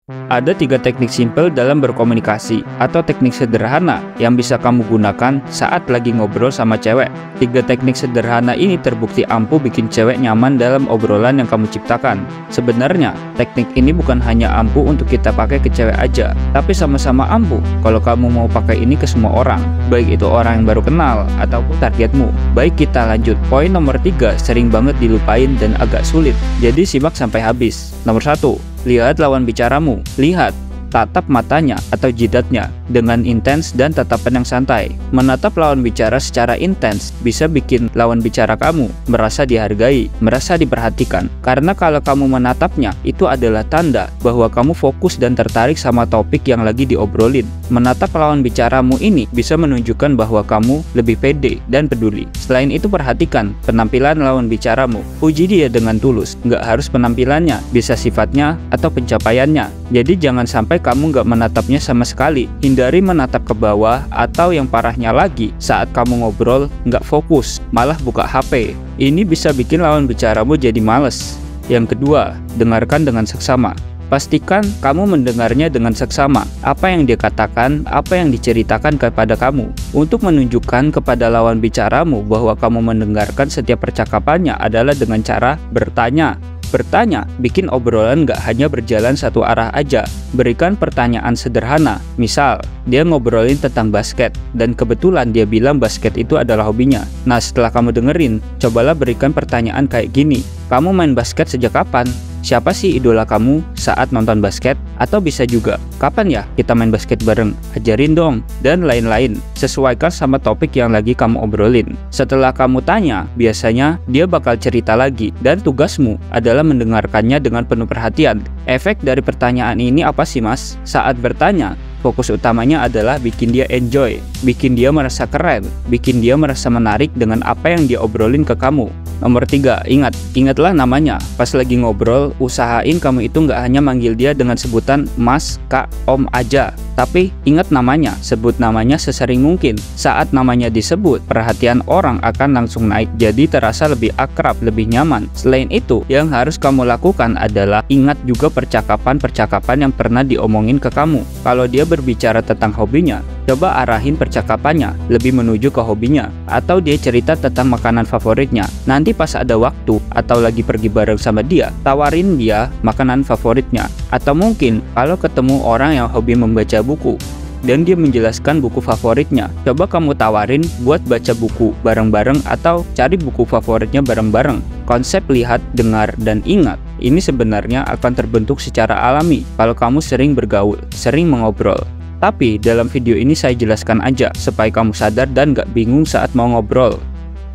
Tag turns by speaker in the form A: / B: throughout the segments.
A: Ada 3 teknik simpel dalam berkomunikasi atau teknik sederhana yang bisa kamu gunakan saat lagi ngobrol sama cewek. 3 teknik sederhana ini terbukti ampuh bikin cewek nyaman dalam obrolan yang kamu ciptakan. Sebenarnya, teknik ini bukan hanya ampuh untuk kita pakai ke cewek aja, tapi sama-sama ampuh kalau kamu mau pakai ini ke semua orang, baik itu orang yang baru kenal ataupun targetmu. Baik, kita lanjut. Poin nomor 3 sering banget dilupain dan agak sulit, jadi simak sampai habis. Nomor 1. Lihat lawan bicaramu. Lihat, tatap matanya atau jidatnya dengan intens dan tatapan yang santai. Menatap lawan bicara secara intens bisa bikin lawan bicara kamu merasa dihargai, merasa diperhatikan. Karena kalau kamu menatapnya, itu adalah tanda bahwa kamu fokus dan tertarik sama topik yang lagi diobrolin. Menatap lawan bicaramu ini bisa menunjukkan bahwa kamu lebih pede dan peduli. Selain itu, perhatikan penampilan lawan bicaramu. Puji dia dengan tulus, nggak harus penampilannya, bisa sifatnya atau pencapaiannya. Jadi jangan sampai kamu nggak menatapnya sama sekali. Hindari menatap ke bawah, atau yang parahnya lagi, saat kamu ngobrol nggak fokus, malah buka HP. Ini bisa bikin lawan bicaramu jadi males. Yang kedua, dengarkan dengan seksama. Pastikan kamu mendengarnya dengan seksama. Apa yang dia katakan, apa yang diceritakan kepada kamu, untuk menunjukkan kepada lawan bicaramu bahwa kamu mendengarkan setiap percakapannya adalah dengan cara bertanya. Bertanya bikin obrolan gak hanya berjalan satu arah aja. Berikan pertanyaan sederhana. Misal, dia ngobrolin tentang basket dan kebetulan dia bilang basket itu adalah hobinya. Nah, setelah kamu dengerin, cobalah berikan pertanyaan kayak gini. Kamu main basket sejak kapan? Siapa sih idola kamu saat nonton basket? Atau bisa juga, kapan ya kita main basket bareng? Ajarin dong, dan lain-lain. Sesuaikan sama topik yang lagi kamu obrolin. Setelah kamu tanya, biasanya dia bakal cerita lagi, dan tugasmu adalah mendengarkannya dengan penuh perhatian. Efek dari pertanyaan ini apa sih, Mas? Saat bertanya, fokus utamanya adalah bikin dia enjoy, bikin dia merasa keren, bikin dia merasa menarik dengan apa yang dia obrolin ke kamu. Nomor 3, ingatlah namanya. Pas lagi ngobrol, usahain kamu itu nggak hanya manggil dia dengan sebutan Mas, Kak, Om aja, tapi ingat namanya, sebut namanya sesering mungkin. Saat namanya disebut, perhatian orang akan langsung naik, jadi terasa lebih akrab, lebih nyaman. Selain itu, yang harus kamu lakukan adalah ingat juga percakapan-percakapan yang pernah diomongin ke kamu. Kalau dia berbicara tentang hobinya, coba arahin percakapannya lebih menuju ke hobinya. Atau dia cerita tentang makanan favoritnya, nanti pas ada waktu atau lagi pergi bareng sama dia, tawarin dia makanan favoritnya. Atau mungkin kalau ketemu orang yang hobi membaca buku dan dia menjelaskan buku favoritnya, coba kamu tawarin buat baca buku bareng-bareng atau cari buku favoritnya bareng-bareng. Konsep lihat, dengar, dan ingat ini sebenarnya akan terbentuk secara alami kalau kamu sering bergaul, sering mengobrol. Tapi dalam video ini saya jelaskan aja supaya kamu sadar dan gak bingung saat mau ngobrol.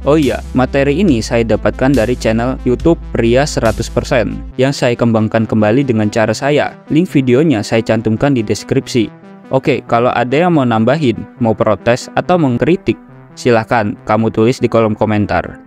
A: Oh iya, materi ini saya dapatkan dari channel YouTube Pria 100% yang saya kembangkan kembali dengan cara saya. Link videonya saya cantumkan di deskripsi. Oke, kalau ada yang mau nambahin, mau protes, atau mengkritik, silahkan kamu tulis di kolom komentar.